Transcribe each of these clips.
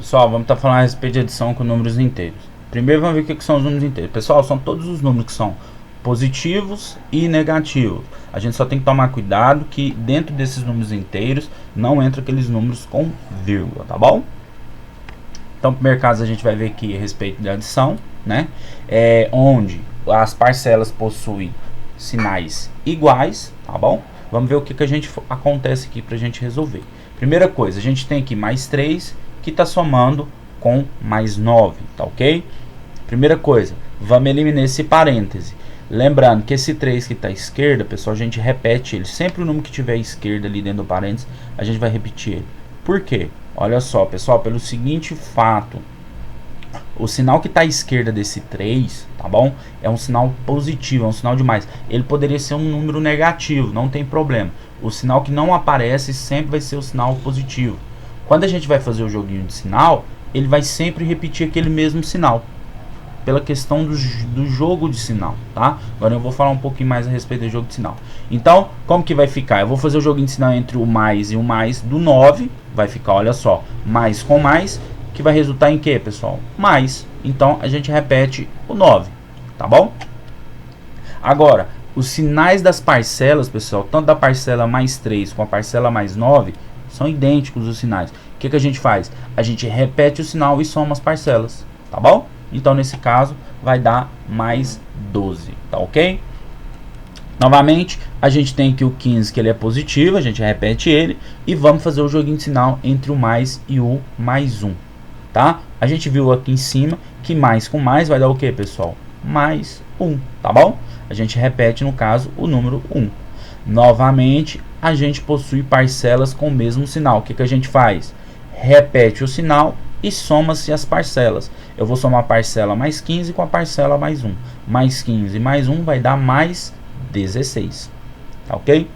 Pessoal, vamos estar falando a respeito de adição com números inteiros. Primeiro vamos ver o que são os números inteiros. Pessoal, são todos os números que são positivos e negativos. A gente só tem que tomar cuidado que dentro desses números inteiros não entra aqueles números com vírgula, tá bom? Então, no primeiro caso, a gente vai ver aqui a respeito da adição, né? Onde as parcelas possuem sinais iguais, tá bom? Vamos ver o que a gente acontece aqui pra gente resolver. Primeira coisa, a gente tem aqui mais 3 que está somando com mais 9, tá ok? Primeira coisa, vamos eliminar esse parêntese. Lembrando que esse 3 que está à esquerda, pessoal, a gente repete ele. Sempre o número que tiver à esquerda ali dentro do parênteses, a gente vai repetir ele. Por quê? Olha só, pessoal, pelo seguinte fato. O sinal que está à esquerda desse 3, tá bom? É um sinal positivo, é um sinal de mais. Ele poderia ser um número negativo, não tem problema. O sinal que não aparece sempre vai ser o sinal positivo. Quando a gente vai fazer o joguinho de sinal, ele vai sempre repetir aquele mesmo sinal. Pela questão do jogo de sinal, tá? Agora eu vou falar um pouquinho mais a respeito do jogo de sinal. Então, como que vai ficar? Eu vou fazer o joguinho de sinal entre o mais e o mais do 9. Vai ficar, olha só, mais com mais, que vai resultar em quê, pessoal? Mais. Então, a gente repete o 9, tá bom? Agora, os sinais das parcelas, pessoal, tanto da parcela mais 3 com a parcela mais 9, são idênticos os sinais. O que a gente faz? A gente repete o sinal e soma as parcelas, tá bom? Então, nesse caso, vai dar mais 12, tá ok? Novamente, a gente tem aqui o 15, que ele é positivo, a gente repete ele. E vamos fazer o joguinho de sinal entre o mais e o mais 1, tá? A gente viu aqui em cima que mais com mais vai dar o que, pessoal? Mais 1, tá bom? A gente repete, no caso, o número 1. Novamente, a gente possui parcelas com o mesmo sinal. O que a gente faz? Repete o sinal e soma-se as parcelas. Eu vou somar a parcela mais 15 com a parcela mais 1. Mais 15 mais 1 vai dar mais 16. Tá ok?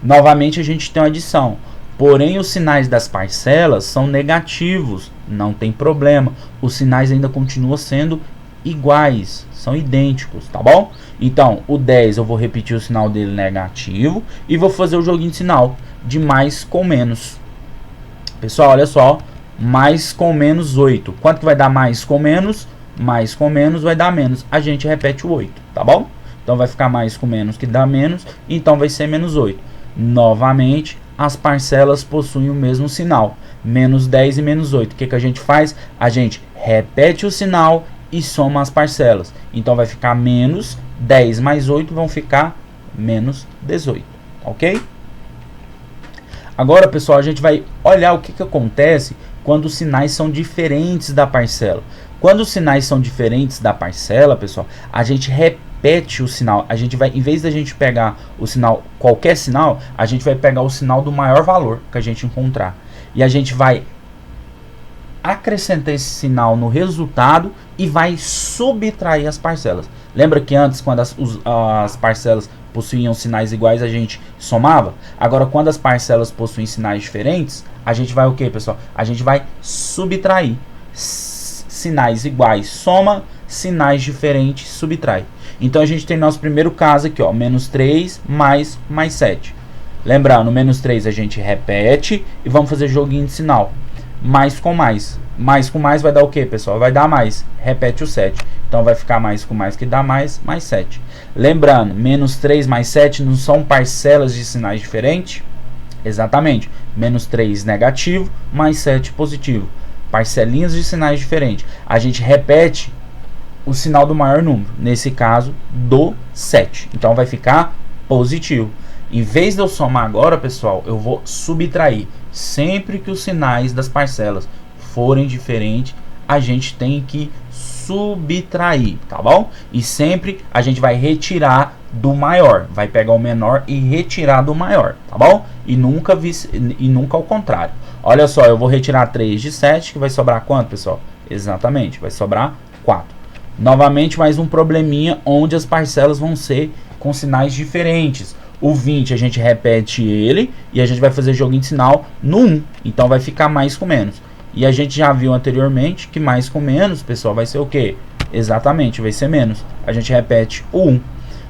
Novamente a gente tem uma adição. Porém, os sinais das parcelas são negativos. Não tem problema. Os sinais ainda continuam sendo iguais. São idênticos, tá bom? Então, o 10 eu vou repetir o sinal dele negativo. E vou fazer o joguinho de sinal de mais com menos. Pessoal, olha só. Mais com menos 8. Quanto que vai dar mais com menos? Mais com menos vai dar menos. A gente repete o 8, tá bom? Então vai ficar mais com menos que dá menos. Então vai ser menos 8. Novamente, as parcelas possuem o mesmo sinal. Menos 10 e menos 8. O que a gente faz? A gente repete o sinal e soma as parcelas. Então vai ficar menos 10 mais 8 vão ficar menos 18. Ok? Agora, pessoal, a gente vai olhar o que acontece quando os sinais são diferentes da parcela. Quando os sinais são diferentes da parcela, pessoal, a gente repete o sinal. A gente vai, em vez da gente pegar o sinal, qualquer sinal, a gente vai pegar o sinal do maior valor que a gente encontrar. E a gente vai acrescentar esse sinal no resultado e vai subtrair as parcelas. Lembra que antes, quando as parcelas possuíam sinais iguais, a gente somava? Agora, quando as parcelas possuem sinais diferentes, a gente vai o que, pessoal? A gente vai subtrair. Sinais iguais soma, sinais diferentes subtrai. Então, a gente tem nosso primeiro caso aqui, ó, menos 3 mais 7. Lembrando, menos 3 a gente repete e vamos fazer joguinho de sinal. Mais com mais. Mais com mais vai dar o que, pessoal? Vai dar mais. Repete o 7. Então vai ficar mais com mais que dá mais 7. Lembrando, menos 3 mais 7 não são parcelas de sinais diferentes? Exatamente. Menos 3 negativo, mais 7 positivo. Parcelinhas de sinais diferentes. A gente repete o sinal do maior número. Nesse caso, do 7. Então vai ficar positivo. Em vez de eu somar agora, pessoal, eu vou subtrair. Sempre que os sinais das parcelas forem diferentes, a gente tem que subtrair, tá bom? E sempre a gente vai retirar do maior. Vai pegar o menor e retirar do maior, tá bom? E nunca ao contrário. Olha só, eu vou retirar 3 de 7, que vai sobrar quanto, pessoal? Exatamente, vai sobrar 4. Novamente, mais um probleminha onde as parcelas vão ser com sinais diferentes. O 20 a gente repete ele e a gente vai fazer joguinho de sinal no 1. Então vai ficar mais com menos. E a gente já viu anteriormente que mais com menos, pessoal, vai ser o quê? Exatamente, vai ser menos. A gente repete o 1.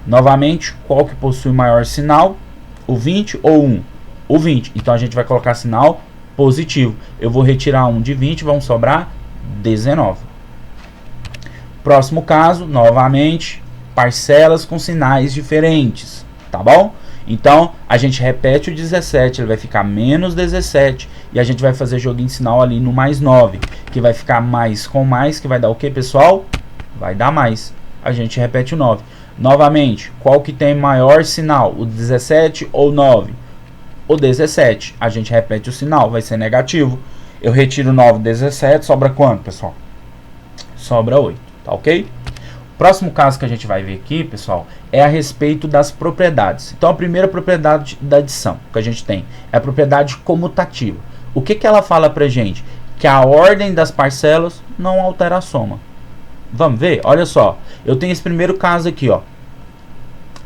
Novamente, qual que possui maior sinal? O 20 ou o 1? O 20. Então a gente vai colocar sinal positivo. Eu vou retirar 1 de 20, vão sobrar 19. Próximo caso, novamente, parcelas com sinais diferentes, tá bom? Então, a gente repete o 17, ele vai ficar menos 17, e a gente vai fazer joguinho de sinal ali no mais 9, que vai ficar mais com mais, que vai dar o que, pessoal? Vai dar mais. A gente repete o 9. Novamente, qual que tem maior sinal? O 17 ou 9? O 17. A gente repete o sinal, vai ser negativo. Eu retiro 9, 17, sobra quanto, pessoal? Sobra 8, tá ok? Próximo caso que a gente vai ver aqui, pessoal, é a respeito das propriedades. Então, a primeira propriedade da adição que a gente tem é a propriedade comutativa. O que ela fala pra gente? Que a ordem das parcelas não altera a soma. Vamos ver? Olha só, eu tenho esse primeiro caso aqui, ó.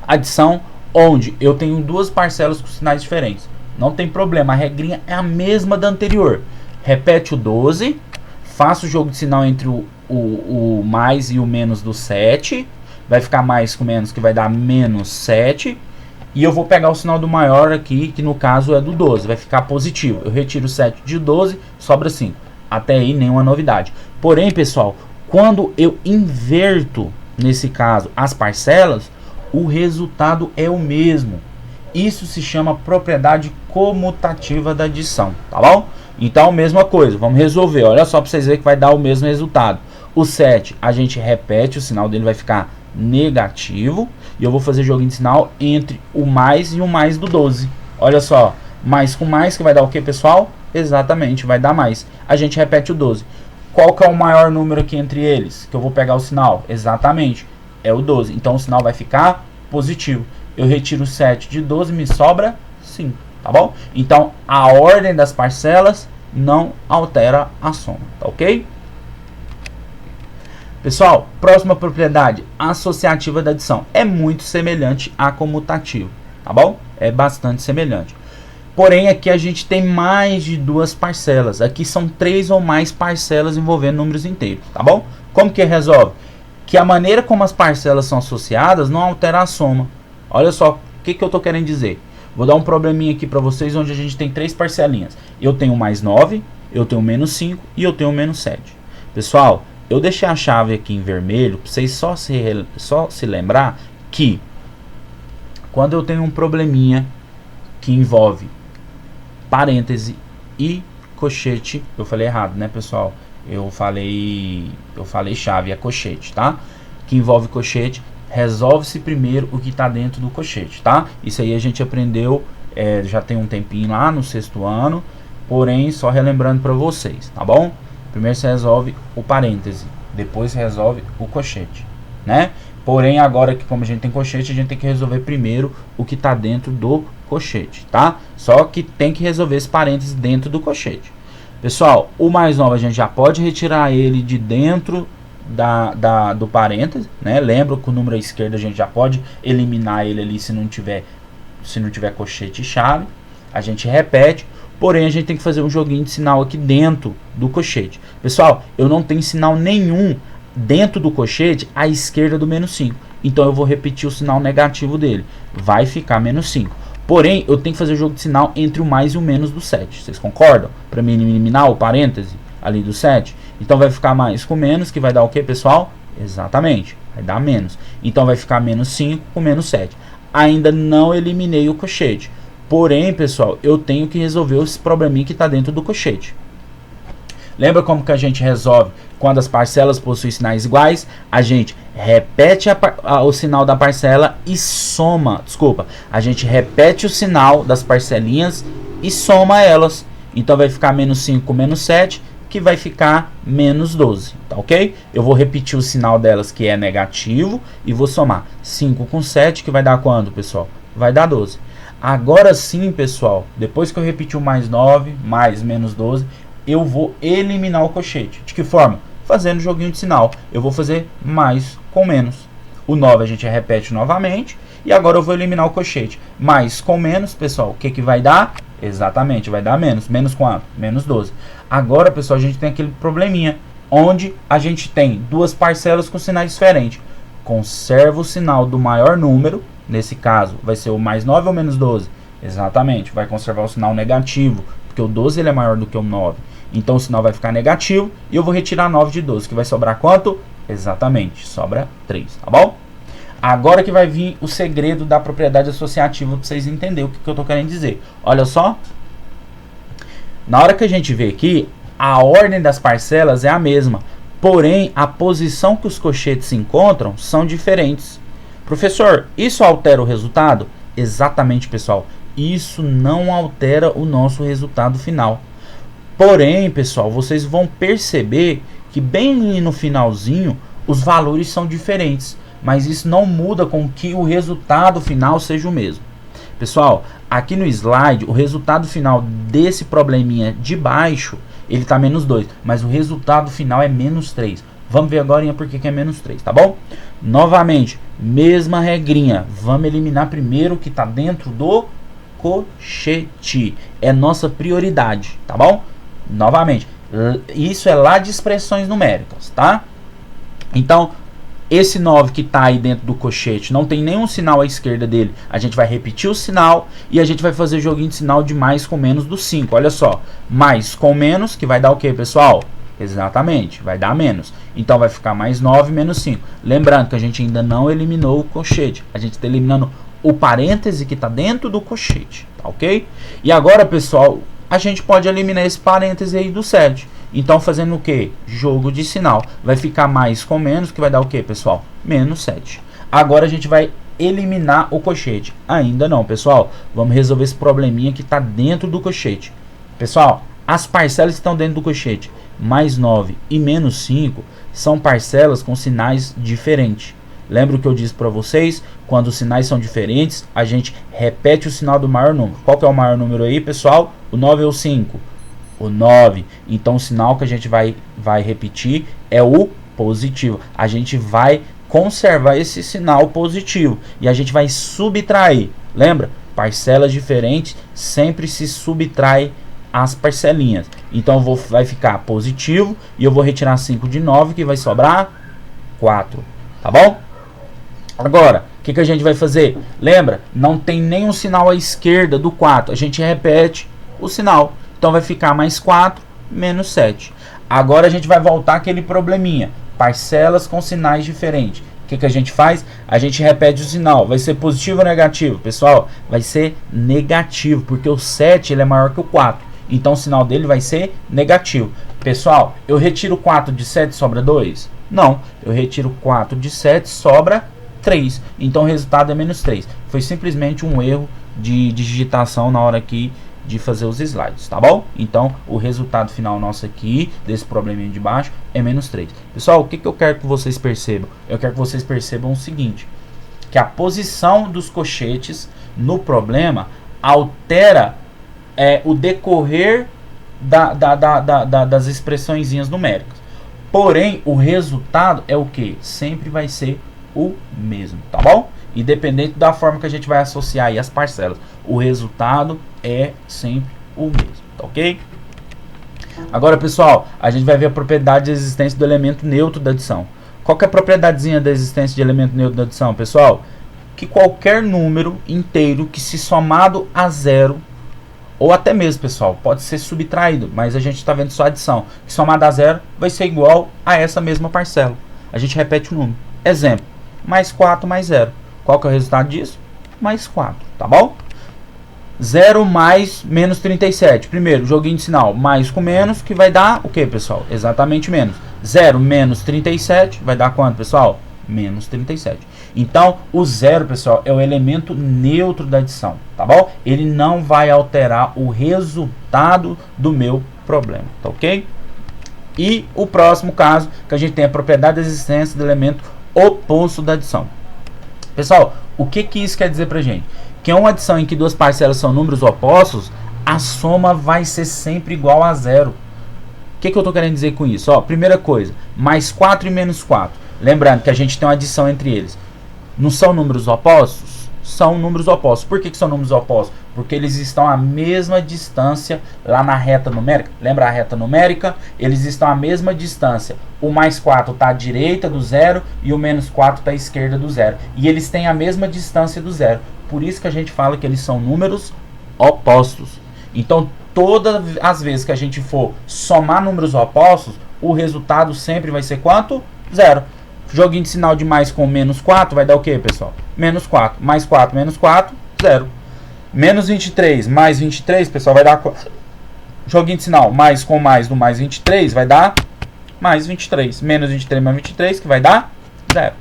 Adição onde eu tenho duas parcelas com sinais diferentes. Não tem problema, a regrinha é a mesma da anterior. Repete o 12, faço o jogo de sinal entre o mais e o menos do 7, vai ficar mais com menos, que vai dar menos 7, e eu vou pegar o sinal do maior aqui, que no caso é do 12, vai ficar positivo. Eu retiro 7 de 12, sobra 5. Até aí nenhuma novidade. Porém, pessoal, quando eu inverto, nesse caso, as parcelas, o resultado é o mesmo. Isso se chama propriedade comutativa da adição, tá bom? Então, mesma coisa, vamos resolver. Olha só para vocês verem que vai dar o mesmo resultado. O 7, a gente repete, o sinal dele vai ficar negativo. E eu vou fazer joguinho de sinal entre o mais e o mais do 12. Olha só, mais com mais, que vai dar o que, pessoal? Exatamente, vai dar mais. A gente repete o 12. Qual que é o maior número aqui entre eles? Que eu vou pegar o sinal? Exatamente, é o 12. Então, o sinal vai ficar positivo. Eu retiro 7 de 12, me sobra 5, tá bom? Então, a ordem das parcelas não altera a soma, tá ok? Pessoal, próxima propriedade, associativa da adição. É muito semelhante à comutativa, tá bom? É bastante semelhante. Porém, aqui a gente tem mais de duas parcelas. Aqui são 3 ou mais parcelas envolvendo números inteiros, tá bom? Como que resolve? Que a maneira como as parcelas são associadas não altera a soma. Olha só, o que eu estou querendo dizer? Vou dar um probleminha aqui para vocês, onde a gente tem 3 parcelinhas. Eu tenho mais 9, eu tenho menos 5 e eu tenho menos 7. Pessoal, eu deixei a chave aqui em vermelho para vocês só se lembrar que quando eu tenho um probleminha que envolve parêntese e cochete, eu falei errado, né, pessoal? Eu falei chave, é cochete, tá? Que envolve cochete, resolve-se primeiro o que está dentro do cochete, tá? Isso aí a gente aprendeu, já tem um tempinho lá no 6º ano, porém só relembrando para vocês, tá bom? Primeiro você resolve o parêntese, depois resolve o cochete, né? Porém, agora que como a gente tem cochete, a gente tem que resolver primeiro o que está dentro do cochete, tá? Só que tem que resolver esse parênteses dentro do cochete. Pessoal, o mais 9 a gente já pode retirar ele de dentro do parêntese, né? Lembra que o número à esquerda a gente já pode eliminar ele ali se não tiver cochete e chave. A gente repete, porém a gente tem que fazer um joguinho de sinal aqui dentro do cochete. Pessoal, eu não tenho sinal nenhum dentro do cochete à esquerda do menos 5. Então eu vou repetir o sinal negativo dele. Vai ficar menos 5. Porém, eu tenho que fazer o jogo de sinal entre o mais e o menos do 7. Vocês concordam? Para mim eliminar o parêntese ali do 7. Então vai ficar mais com menos, que vai dar o que, pessoal? Exatamente, vai dar menos. Então vai ficar menos 5 com menos 7. Ainda não eliminei o cochete. Porém, pessoal, eu tenho que resolver esse probleminha que está dentro do cochete. Lembra como que a gente resolve quando as parcelas possuem sinais iguais? A gente repete o sinal da parcela e soma. Desculpa, a gente repete o sinal das parcelinhas e soma elas. Então vai ficar menos 5 com menos 7, que vai ficar menos 12, tá ok? Eu vou repetir o sinal delas, que é negativo, e vou somar 5 com 7, que vai dar quanto, pessoal? Vai dar 12. Agora sim, pessoal, depois que eu repetir o mais 9, mais menos 12, eu vou eliminar o cochete. De que forma? Fazendo joguinho de sinal. Eu vou fazer mais com menos. O 9 a gente repete novamente. E agora eu vou eliminar o cochete. Mais com menos, pessoal, o que vai dar? Exatamente, vai dar menos. Menos quanto? Menos 12. Agora, pessoal, a gente tem aquele probleminha, onde a gente tem duas parcelas com sinais diferentes. Conserva o sinal do maior número. Nesse caso, vai ser o mais 9 ou menos 12? Exatamente, vai conservar o sinal negativo, porque o 12 ele é maior do que o 9. Então o sinal vai ficar negativo e eu vou retirar 9 de 12, que vai sobrar quanto? Exatamente, sobra 3, tá bom? Agora que vai vir o segredo da propriedade associativa para vocês entenderem o que eu estou querendo dizer. Olha só. Na hora que a gente vê aqui, a ordem das parcelas é a mesma. Porém, a posição que os cochetes se encontram são diferentes. Professor, isso altera o resultado? Exatamente, pessoal. Isso não altera o nosso resultado final. Porém, pessoal, vocês vão perceber que bem ali no finalzinho, os valores são diferentes. Mas isso não muda com que o resultado final seja o mesmo. Pessoal, aqui no slide, o resultado final desse probleminha de baixo, ele está menos 2. Mas o resultado final é menos 3. Vamos ver agora por que é menos 3, tá bom? Novamente, mesma regrinha. Vamos eliminar primeiro o que está dentro do cochete. É nossa prioridade, tá bom? Novamente, isso é lá de expressões numéricas, tá? Então, esse 9 que está aí dentro do cochete não tem nenhum sinal à esquerda dele. A gente vai repetir o sinal e a gente vai fazer joguinho de sinal de mais com menos do 5. Olha só, mais com menos, que vai dar o que, pessoal? Exatamente, vai dar menos. Então vai ficar mais 9 menos 5. Lembrando que a gente ainda não eliminou o cochete. A gente está eliminando o parêntese que está dentro do cochete, tá ok? E agora, pessoal, a gente pode eliminar esse parêntese aí do 7. Então, fazendo o que? Jogo de sinal. Vai ficar mais com menos, que vai dar o que, pessoal? Menos 7. Agora a gente vai eliminar o cochete. Ainda não, pessoal. Vamos resolver esse probleminha que está dentro do cochete. Pessoal, as parcelas que estão dentro do cochete, mais 9 e menos 5, são parcelas com sinais diferentes. Lembra o que eu disse para vocês? Quando os sinais são diferentes, a gente repete o sinal do maior número. Qual que é o maior número aí, pessoal? O 9 ou o 5? O 9. Então o sinal que a gente vai repetir é o positivo. A gente vai conservar esse sinal positivo e a gente vai subtrair. Lembra? Parcelas diferentes sempre se subtrai as parcelinhas. Então vai ficar positivo e eu vou retirar 5 de 9, que vai sobrar 4. Tá bom? Agora, o que a gente vai fazer? Lembra? Não tem nenhum sinal à esquerda do 4. A gente repete o sinal. Então vai ficar mais 4, menos 7. Agora a gente vai voltar aquele probleminha. Parcelas com sinais diferentes. O que a gente faz? A gente repete o sinal. Vai ser positivo ou negativo? Pessoal, vai ser negativo, porque o 7 ele é maior que o 4. Então o sinal dele vai ser negativo. Pessoal, eu retiro 4 de 7, sobra 2? Não. Eu retiro 4 de 7, sobra 3. Então o resultado é menos 3. Foi simplesmente um erro de digitação na hora aqui de fazer os slides, tá bom? Então, o resultado final nosso aqui, desse probleminha de baixo, é menos 3. Pessoal, o que eu quero que vocês percebam? Eu quero que vocês percebam o seguinte, que a posição dos cochetes no problema altera o decorrer das expressõezinhas numéricas. Porém, o resultado é o que? Sempre vai ser o mesmo, tá bom? Independente da forma que a gente vai associar aí as parcelas, o resultado é sempre o mesmo, tá ok? Agora, pessoal, a gente vai ver a propriedade de existência do elemento neutro da adição. Qual que é a propriedadezinha da existência de elemento neutro da adição, pessoal? Que qualquer número inteiro que se somado a zero, ou até mesmo, pessoal, pode ser subtraído, mas a gente está vendo só a adição, que somado a zero vai ser igual a essa mesma parcela. A gente repete o número. Exemplo, mais 4 mais 0. Qual que é o resultado disso? Mais 4, tá bom? 0 mais menos 37. Primeiro, joguinho de sinal. Mais com menos, que vai dar o que, pessoal? Exatamente menos. 0 menos 37 vai dar quanto, pessoal? Menos 37. Então, o 0, pessoal, é o elemento neutro da adição, tá bom? Ele não vai alterar o resultado do meu problema, tá ok? E o próximo caso, que a gente tem a propriedade da existência do elemento oposto da adição. Pessoal, o que isso quer dizer pra gente? Que é uma adição em que duas parcelas são números opostos, a soma vai ser sempre igual a zero. O que eu estou querendo dizer com isso? Ó, primeira coisa, mais 4 e menos 4. Lembrando que a gente tem uma adição entre eles. Não são números opostos? São números opostos. Por que são números opostos? Porque eles estão à mesma distância lá na reta numérica. Lembra a reta numérica? Eles estão à mesma distância. O mais 4 está à direita do zero e o menos 4 está à esquerda do zero. E eles têm a mesma distância do zero. Por isso que a gente fala que eles são números opostos. Então, todas as vezes que a gente for somar números opostos, o resultado sempre vai ser quanto? 0. Joguinho de sinal de mais com menos 4 vai dar o que, pessoal? Menos 4. Mais 4 menos 4, 0. Menos 23 mais 23, pessoal, vai dar... Joguinho de sinal mais com mais do mais 23 vai dar mais 23. Menos 23 mais 23, que vai dar 0.